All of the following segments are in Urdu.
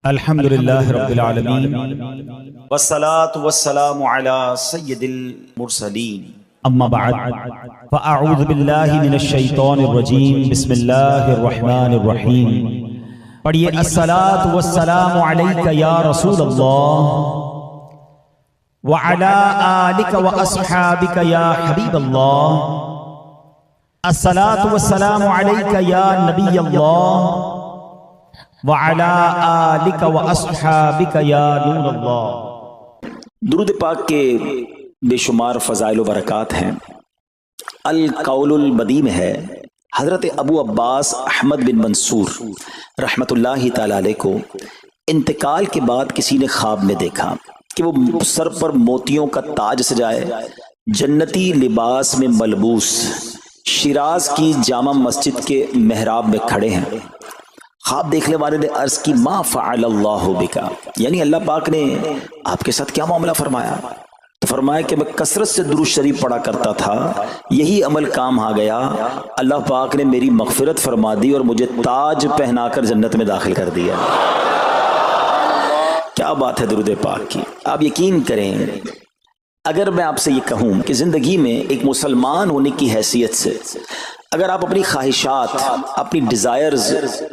الحمدللہ رب العالمین والصلاة والسلام علی سید المرسلین اما بعد فاعوذ باللہ من الشیطان الرجیم بسم اللہ الرحمن الرحیم پڑھئے الصلاة والسلام علیک یا رسول اللہ وعلی آلک واصحابک یا حبیب اللہ الصلاة والسلام علیک یا نبی اللہ وعلی آلک واصحابک یا نور اللہ۔ درود پاک کے بے شمار فضائل و برکات ہیں۔ القول البدی میں ہے حضرت ابو عباس احمد بن منصور رحمت اللہ تعالی علیہ کو انتقال کے بعد کسی نے خواب میں دیکھا کہ وہ سر پر موتیوں کا تاج سجائے، جنتی لباس میں ملبوس، شیراز کی جامع مسجد کے محراب میں کھڑے ہیں۔ خواب دیکھنے والے نے عرض کی ما فعل اللہ بکا، یعنی اللہ پاک نے آپ کے ساتھ کیا معاملہ فرمایا؟ تو فرمایا کہ میں کثرت سے درود شریف پڑھا کرتا تھا، یہی عمل کام آ گیا، اللہ پاک نے میری مغفرت فرما دی اور مجھے تاج پہنا کر جنت میں داخل کر دیا۔ کیا بات ہے درود پاک کی! آپ یقین کریں، اگر میں آپ سے یہ کہوں کہ زندگی میں ایک مسلمان ہونے کی حیثیت سے اگر آپ اپنی خواہشات، اپنی ڈیزائرز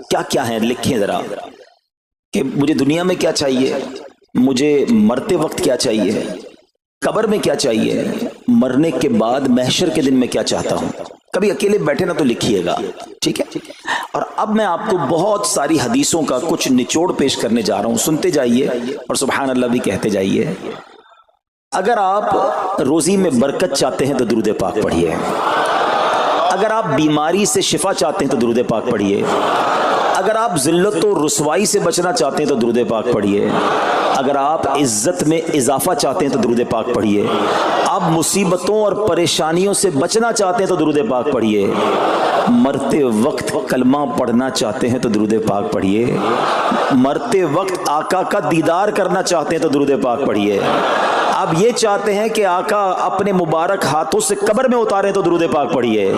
کیا کیا ہیں لکھیں ذرا، کہ مجھے دنیا میں کیا چاہیے، مجھے مرتے وقت کیا چاہیے، قبر میں کیا چاہیے، مرنے کے بعد محشر کے دن میں کیا چاہتا ہوں، کبھی اکیلے بیٹھے نہ تو لکھیے گا، ٹھیک ہے؟ اور اب میں آپ کو بہت ساری حدیثوں کا کچھ نچوڑ پیش کرنے جا رہا ہوں، سنتے جائیے اور سبحان اللہ بھی کہتے جائیے۔ اگر آپ روزی میں برکت چاہتے ہیں تو درود پاک پڑھیے، اگر آپ بیماری سے شفا چاہتے ہیں تو درود پاک پڑھیے، اگر آپ ذلت و رسوائی سے بچنا چاہتے ہیں تو درود پاک پڑھیے، اگر آپ عزت میں اضافہ چاہتے ہیں تو درود پاک پڑھیے، آپ مصیبتوں اور پریشانیوں سے بچنا چاہتے ہیں تو درود پاک پڑھیے، مرتے وقت کلمہ پڑھنا چاہتے ہیں تو درود پاک پڑھیے، مرتے وقت آقا کا دیدار کرنا چاہتے ہیں تو درود پاک پڑھیے، آپ یہ چاہتے ہیں کہ آقا اپنے مبارک ہاتھوں سے قبر میں اتاریں تو درود پاک پڑھیے،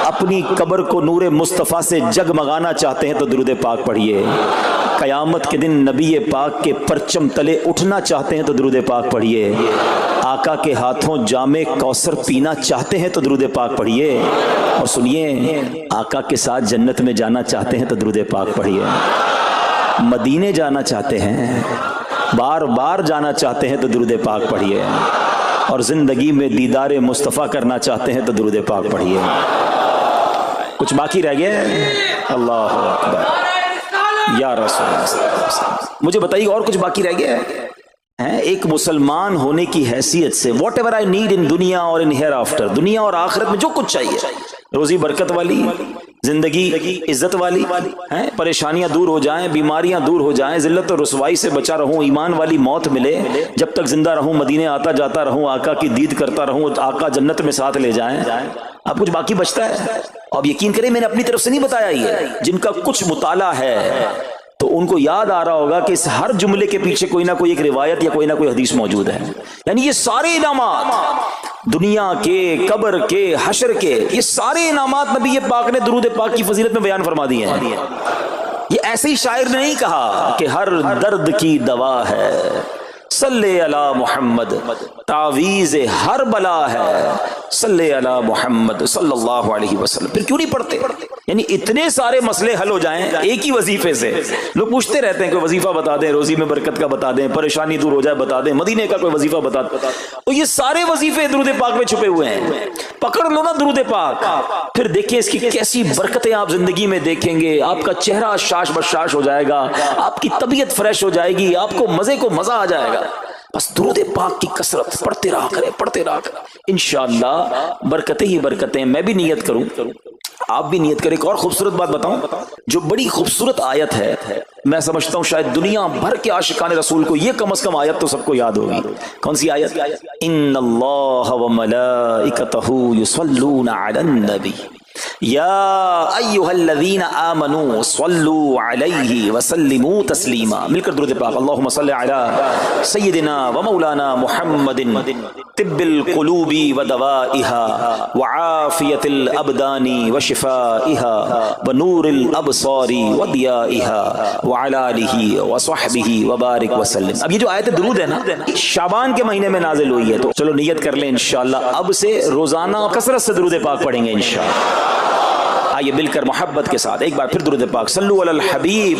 اپنی قبر کو نور مصطفیٰ سے جگمگانا چاہتے ہیں تو درود پاک پڑھیے، قیامت کے دن نبی پاک کے پرچم تلے اٹھنا چاہتے ہیں تو درود پاک پڑھیے، آقا کے ہاتھوں جام کوثر پینا چاہتے ہیں تو درود پاک پڑھیے، اور سنیے آقا کے ساتھ جنت میں جانا چاہتے ہیں تو درود پاک پڑھیے، مدینے جانا چاہتے ہیں، بار بار جانا چاہتے ہیں تو درود پاک پڑھیے، اور زندگی میں دیدار مصطفیٰ کرنا چاہتے ہیں تو درود پاک پڑھیے۔ کچھ باقی رہ گیا؟ اللہ اکبر یا رسول اللہ، مجھے بتائیے اور کچھ باقی رہ گیا ہے؟ ایک مسلمان ہونے کی حیثیت سے what ever I need in دنیا اور ان ہیئر آفٹر، دنیا اور آخرت میں جو کچھ چاہیے، روزی برکت والی، زندگی عزت والی، پریشانیاں دور ہو جائیں، بیماریاں دور ہو جائیں، ذلت اور رسوائی سے بچا رہوں، ایمان والی موت ملے، جب تک زندہ رہوں مدینے آتا جاتا رہوں، آقا کی دید کرتا رہوں، آقا جنت میں ساتھ لے جائیں۔ اب کچھ باقی بچتا ہے؟ اب یقین کریں میں نے اپنی طرف سے نہیں بتایا، یہ جن کا کچھ مطالعہ ہے تو ان کو یاد آ رہا ہوگا کہ اس ہر جملے کے پیچھے کوئی نہ کوئی ایک روایت یا کوئی نہ کوئی حدیث موجود ہے۔ یعنی یہ سارے انعامات دنیا کے، قبر کے، حشر کے، یہ سارے انعامات نبی پاک نے درود پاک کی فضیلت میں بیان فرما دیے ہیں۔ یہ ایسے ہی شاعر نے نہیں کہا کہ ہر درد کی دوا ہے، صلی علی محمد، تعویذ ہر بلا ہے، صلی علی محمد صلی اللہ علیہ وسلم۔ پھر کیوں نہیں پڑھتے؟ یعنی اتنے سارے مسئلے حل ہو جائیں ایک ہی وظیفے سے۔ لوگ پوچھتے رہتے ہیں کوئی وظیفہ بتا دیں، روزی میں برکت کا بتا دیں، پریشانی دور ہو جائے بتا دیں، مدینے کا کوئی وظیفہ بتا دیں، تو یہ سارے وظیفے درود پاک میں چھپے ہوئے ہیں۔ پکڑ لو نا درود پاک، پھر دیکھیں اس کی کیسی برکتیں آپ زندگی میں دیکھیں گے، آپ کا چہرہ شاش بشاش ہو جائے گا، آپ کی طبیعت فریش ہو جائے گی، آپ کو مزے کو مزہ آ جائے گا۔ بس درود پاک کی کثرت پڑھتے رہا کریں، پڑھتے رہا کریں، انشاءاللہ برکتیں ہی برکتیں۔ میں بھی نیت کروں، آپ بھی نیت کریں۔ ایک اور خوبصورت بات بتاؤں، جو بڑی خوبصورت آیت ہے، میں سمجھتا ہوں شاید دنیا بھر کے عاشقان رسول کو یہ کم از کم آیت تو سب کو یاد ہوگی۔ کون سی آیت؟ ان اللہ وملائکتہ یصلون علی النبی یا ایھا الذین آمنوا صلوا علیہ وسلموا تسلیما. مل کر درود پاک. اللہم صل علی سیدنا و مولانا محمد طب القلوب ودوائها وعافیت الابدان وشفائها ونور الابصار وضیائها وعلی آلہ وصحبہ وبارک وسلم. اب یہ جو آیت درود ہے نا شعبان کے مہینے میں نازل ہوئی ہے، تو چلو نیت کر لیں انشاءاللہ اب سے روزانہ کثرت سے درود پاک پڑھیں گے انشاءاللہ. آئیے مل کر محبت کے ساتھ ایک بار پھر درود پاک. صلو علی الحبیب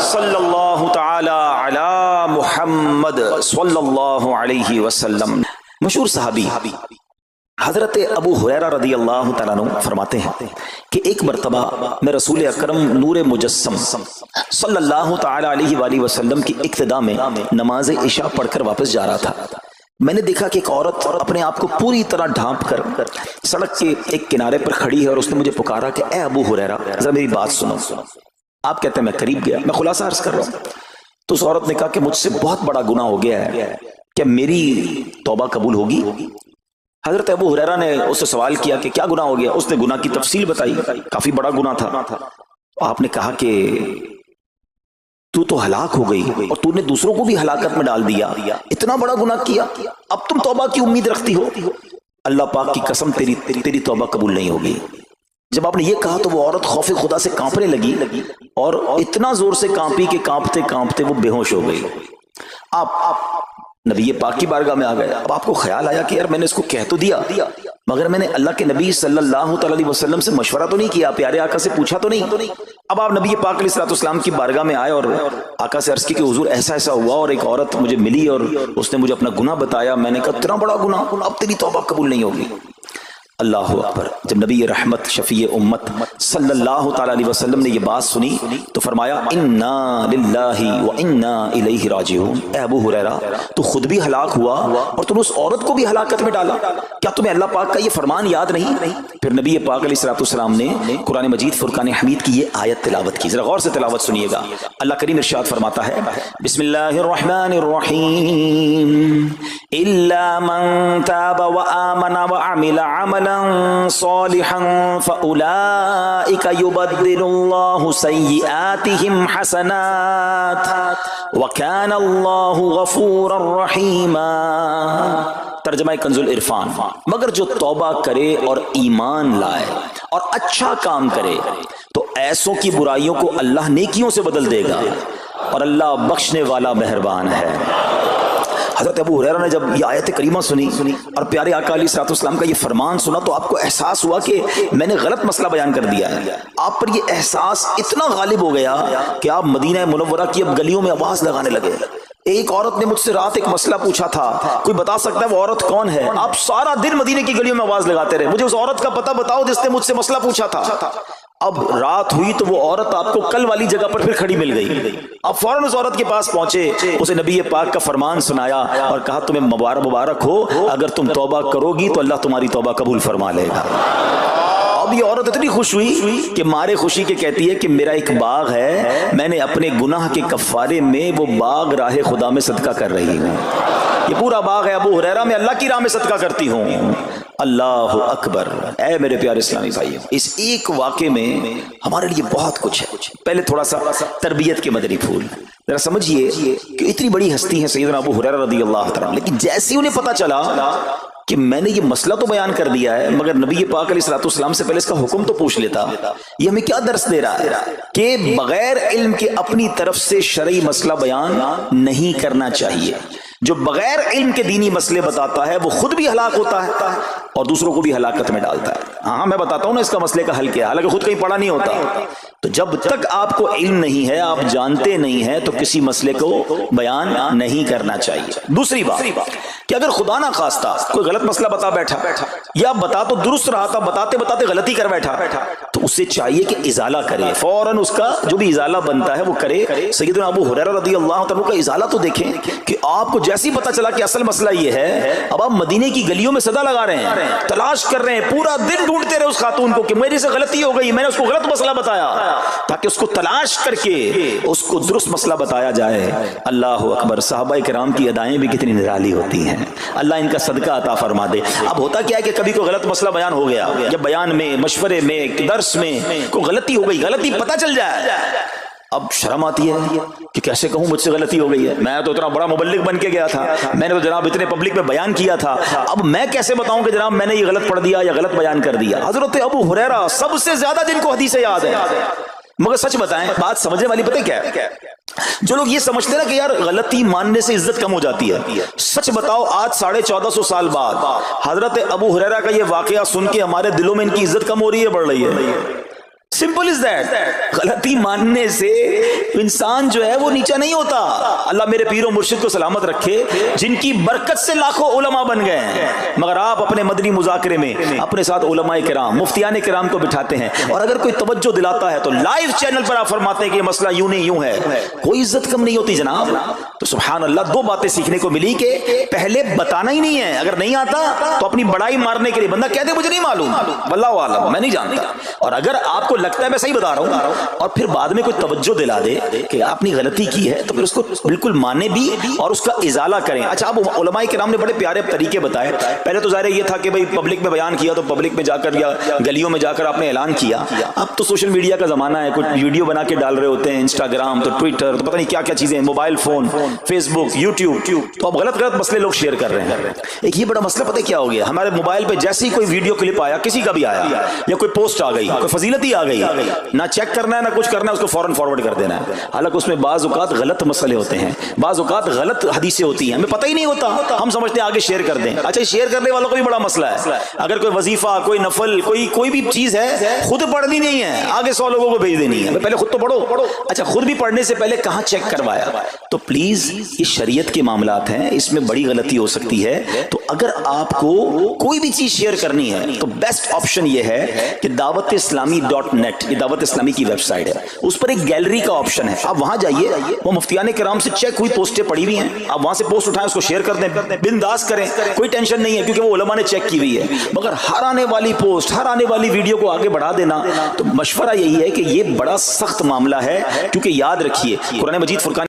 صلی اللہ تعالی علی محمد صلی اللہ علیہ وسلم. مشہور صحابی حضرت ابو ہریرہ رضی اللہ تعالیٰ عنہ فرماتے ہیں کہ ایک مرتبہ میں رسول اکرم نور مجسم صلی اللہ تعالی علیہ وآلہ وسلم کی اقتداء میں نماز عشاء پڑھ کر واپس جا رہا تھا. میں نے دیکھا کہ ایک عورت اپنے آپ کو پوری طرح ڈھانپ کر سڑک کے ایک کنارے پر کھڑی ہے اور اس نے مجھے پکارا کہ اے ابو ہریرہ ذرا میری بات سنو. آپ کہتے ہیں میں قریب گیا، میں خلاصہ عرض کر رہا ہوں. تو اس عورت نے کہا کہ مجھ سے بہت بڑا گناہ ہو گیا ہے، کیا میری توبہ قبول ہوگی؟ حضرت ابو ہریرہ نے اس سے سوال کیا کہ کیا گناہ ہو گیا؟ اس نے گناہ کی تفصیل بتائی، کافی بڑا گناہ تھا. آپ نے کہا کہ تو ہلاک ہو گئی اور تو نے دوسروں کو بھی ہلاکت میں ڈال دیا، اتنا بڑا گناہ کیا، اب تم توبہ کی امید رکھتی ہو؟ اللہ پاک کی قسم تیری توبہ قبول نہیں ہوگی. جب آپ نے یہ کہا تو وہ عورت خوف خدا سے کانپنے لگی اور اتنا زور سے کانپی کہ کانپتے کانپتے وہ بے ہوش ہو گئی. آپ نبی پاک کی بارگاہ میں آ گئے. اب آپ کو خیال آیا کہ یار میں نے اس کو کہہ تو دیا مگر میں نے اللہ کے نبی صلی اللہ تعالی علیہ وسلم سے مشورہ تو نہیں کیا، پیارے آقا سے پوچھا تو نہیں. اب آپ نبی پاک علیہ الصلوۃ والسلام کی بارگاہ میں آئے اور آقا سے عرض کی کہ حضور ایسا ہوا اور ایک عورت مجھے ملی اور اس نے مجھے اپنا گناہ بتایا. میں نے کہا اتنا بڑا گناہ، اب تیری توبہ قبول نہیں ہوگی. اللہ اکبر. جب نبی رحمت شفیع امت صلی اللہ تعالی علیہ وسلم نے یہ بات سنی تو فرمایا انا للہ و انا الیہ راجعون. اے ابو ہریرہ تو خود بھی ہلاک ہوا اور تم نے اس عورت کو بھی ہلاکت میں ڈالا، کیا تمہیں اللہ پاک کا یہ فرمان یاد نہیں؟ پھر نبی پاک علیہ الصلوۃ والسلام نے قرآن مجید فرقان حمید کی یہ آیت تلاوت کی. ذرا غور سے تلاوت سنیے گا. اللہ کریم ارشاد فرماتا ہے بسم اللہ الرحمن الرحیم الا من تاب وآمن وعمل عملا صالحا فأولئك يبدل الله سيئاتهم حسنات وكان الله غفورا رحيما. ترجمہ کنز العرفان. مگر جو توبہ کرے اور ایمان لائے اور اچھا کام کرے تو ایسوں کی برائیوں کو اللہ نیکیوں سے بدل دے گا اور اللہ بخشنے والا مہربان ہے. حضرت ابو ہریرہ نے جب یہ آیت کریمہ سنی اور پیارے آقا علیہ الصلوۃ والسلام کا یہ فرمان سنا تو آپ کو احساس ہوا کہ میں نے غلط مسئلہ بیان کر دیا ہے. آپ پر یہ احساس اتنا غالب ہو گیا کہ آپ مدینہ منورہ کی اب گلیوں میں آواز لگانے لگے. ایک عورت نے مجھ سے رات ایک مسئلہ پوچھا تھا، کوئی بتا سکتا ہے وہ عورت کون ہے؟ آپ سارا دن مدینے کی گلیوں میں آواز لگاتے رہے مجھے اس عورت کا پتہ بتاؤ جس نے مجھ سے مسئلہ پوچھا تھا. اب رات ہوئی تو وہ عورت آپ کو کل والی جگہ پر پھر کھڑی مل گئی. آپ فوراً اس عورت کے پاس پہنچے، اسے نبی پاک کا فرمان سنایا اور کہا تمہیں مبارک ہو، اگر تم توبہ کرو گی تو اللہ تمہاری توبہ قبول فرما لے گا. اب یہ عورت اتنی خوش ہوئی کہ مارے خوشی کے کہتی ہے کہ میرا ایک باغ ہے، میں نے اپنے گناہ کے کفارے میں وہ باغ راہ خدا میں صدقہ کر رہی ہوں. یہ پورا باغ ہے ابو ہریرہ میں اللہ کی راہ میں صدقہ کرتی ہوں. اللہ اکبر. اے میرے پیارے اسلامی بھائیو، اس ایک واقعے میں ہمارے لیے بہت کچھ ہے. پہلے تھوڑا سا تربیت کے مدنی پھول ذرا سمجھیے کہ اتنی بڑی ہستی ہے سیدنا ابو ہریرہ رضی اللہ تعالیٰ، لیکن جیسے انہیں پتا چلا کہ میں نے یہ مسئلہ تو بیان کر دیا ہے مگر نبی پاک علیہ الصلوۃ والسلام سے پہلے اس کا حکم تو پوچھ لیتا، یہ ہمیں کیا درس دے رہا ہے کہ بغیر علم کے اپنی طرف سے شرعی مسئلہ بیان نہیں کرنا چاہیے. جو بغیر علم کے دینی مسئلے بتاتا ہے وہ خود بھی ہلاک ہوتا ہے اور دوسروں کو بھی ہلاکت میں ڈالتا ہے. ہاں میں بتاتا ہوں نا اس کا مسئلے کا حل کیا ہے، حالانکہ خود کہیں پڑھا نہیں ہوتا. تو جب تک آپ کو علم نہیں ہے، آپ جانتے نہیں ہیں، تو کسی مسئلے کو بیان نہیں کرنا چاہیے. دوسری بات کہ اگر خدا نہ خواستہ کوئی غلط مسئلہ بتا بیٹھا یا بتا تو درست رہا تھا بتاتے بتاتے غلطی کر بیٹھا تو اسے چاہیے کہ ازالہ کرے، فوراً اس کا جو بھی ازالہ بنتا ہے وہ کرے. سیدنا ابو ہریرہ رضی اللہ عنہ کا ازالہ تو دیکھیں کہ آپ کو جیسے ہی پتا چلا کہ اصل مسئلہ یہ ہے، اب آپ مدینے کی گلیوں میں صدا لگا رہے ہیں، تلاش کر رہے ہیں، پورا دن ڈھونڈتے رہے اس خاتون کو کہ میری سے غلطی ہو گئی، میں نے اس کو غلط مسئلہ بتایا، تاکہ اس کو تلاش کر کے اس کو درست مسئلہ بتایا جائے. اللہ اکبر. صحابہ کرام کی ادائیں بھی کتنی نرالی ہوتی ہیں. ہیں, اللہ ان کا صدقہ عطا فرما دے. اب ہوتا کیا ہے کہ کبھی کوئی غلط مسئلہ بیان ہو گیا, یا بیان میں, مشورے میں, درس میں کوئی غلطی ہو گئی, غلطی پتہ چل جائے, اب شرم آتی ہے کہ کیسے کہوں مجھ سے غلطی ہو گئی ہے, میں تو اتنا بڑا مبلغ بن کے گیا تھا, میں نے تو جناب اتنے پبلک میں بیان کیا تھا, اب میں کیسے بتاؤں کہ جناب میں نے یہ غلط پڑھ دیا یا غلط بیان کر دیا. حضرت ابو ہریرہ سب سے زیادہ جن کو حدیثیں یاد ہے, مگر سچ بتائیں بات سمجھنے والی پتہ کیا ہے, جو لوگ یہ سمجھتے ہیں نا کہ یار غلطی ماننے سے عزت کم ہو جاتی ہے, سچ بتاؤ آج 1450 سال بعد حضرت ابو ہریرہ کا یہ واقعہ سن کے ہمارے دلوں میں ان کی عزت کم ہو رہی ہے, بڑھ رہی ہے. Simple is that. غلطی ماننے سے انسان جو ہے وہ نیچا نہیں ہوتا. اللہ میرے پیر و مرشد کو سلامت رکھے, جن کی برکت سے لاکھوں علماء بن گئے ہیں, مگر آپ اپنے مدنی مذاکرے میں اپنے ساتھ علماء کرام, مفتیان کرام کو بٹھاتے ہیں, اور اگر کوئی توجہ دلاتا ہے تو لائیو چینل پر آپ فرماتے ہیں کہ یہ مسئلہ یوں نہیں یوں ہے, کوئی عزت کم نہیں ہوتی جناب. تو سبحان اللہ, دو باتیں سیکھنے کو ملی کہ پہلے بتانا ہی نہیں ہے, اگر نہیں آتا تو اپنی بڑائی مارنے کے لیے بندہ کہہ دے مجھے نہیں معلوم, واللہ اعلم میں نہیں جانتا, اور اگر آپ کو لگتا ہے میں صحیح بتا رہا ہوں اور پھر بعد میں کوئی توجہ دلا دے کہ آپ نے غلطی کی ہے, تو پھر اس کو بالکل مانے بھی اور اس کا ازالہ کریں. اچھا, اب علماء کرام نے بڑے پیارے طریقے بتائے. پہلے تو ظاہر یہ تھا کہ بھائی پبلک میں بیان کیا تو پبلک میں جا کر یا گلیوں میں جا کر آپ نے اعلان کیا. اب تو سوشل میڈیا کا زمانہ ہے, کچھ ویڈیو بنا کے ڈال رہے ہوتے ہیں, انسٹاگرام تو ٹویٹر تو پتہ نہیں کیا کیا چیزیں, موبائل فون, فیس بک, یوٹیوب, تو اب غلط غلط مسئلے لوگ شیئر کر رہے ہیں. ایک یہ بڑا مسئلہ پتہ کیا ہو گیا, ہمارے موبائل پہ جیسے ہی کوئی ویڈیو کلپ آیا, کسی کا بھی آیا, یا کوئی پوسٹ آ گئی, کوئی فضیلت آ گئی, نہ چیک کرنا ہے نہ کچھ کرنا ہے, اس کو فوراً فارورڈ کر دینا ہے. حالانکہ اس میں بعض اوقات غلط مسئلے ہوتے ہیں, بعض اوقات غلط حدیثیں ہوتی ہیں, ہمیں پتہ ہی نہیں ہوتا, ہم سمجھتے ہیں آگے شیئر کر دیں. اچھا, شیئر کرنے والوں کا بھی بڑا مسئلہ ہے. اگر کوئی وظیفہ, کوئی نفل, کوئی بھی چیز ہے, خود پڑھنی نہیں ہے, آگے 100 لوگوں کو بھیج دینی ہے, پہلے خود تو پڑھو. اچھا, خود بھی پڑھنے سے پہلے کہاں چیک کروایا؟ تو پلیز یہ شریعت کے معاملات ہیں, اس میں بڑی غلطی ہو سکتی ہے. تو اگر آپ کو کوئی بھی چیز شیئر کرنی ہے تو بیسٹ آپشن یہ ہے کہ dawat-islami.net, یہ دعوت اسلامی کی ویب سائٹ ہے, اس پر ایک گیلری کا آپشن ہے, آپ وہاں جائیے, وہ مفتیان کرام سے چیک ہوئی پوسٹیں پڑی ہوئی ہیں, آپ وہاں سے پوسٹ اٹھائیں, اس کو شیئر کر دیں, بنداز کریں, کوئی ٹینشن نہیں ہے, کیونکہ وہ علماء نے چیک کی ہوئی ہے. مگر ہر آنے والی پوسٹ, ہر آنے والی ویڈیو کو آگے بڑھا دینا, تو مشورہ یہی ہے کہ یہ بڑا سخت معاملہ ہے. کیونکہ یاد رکھیے قرآن مجید فرقان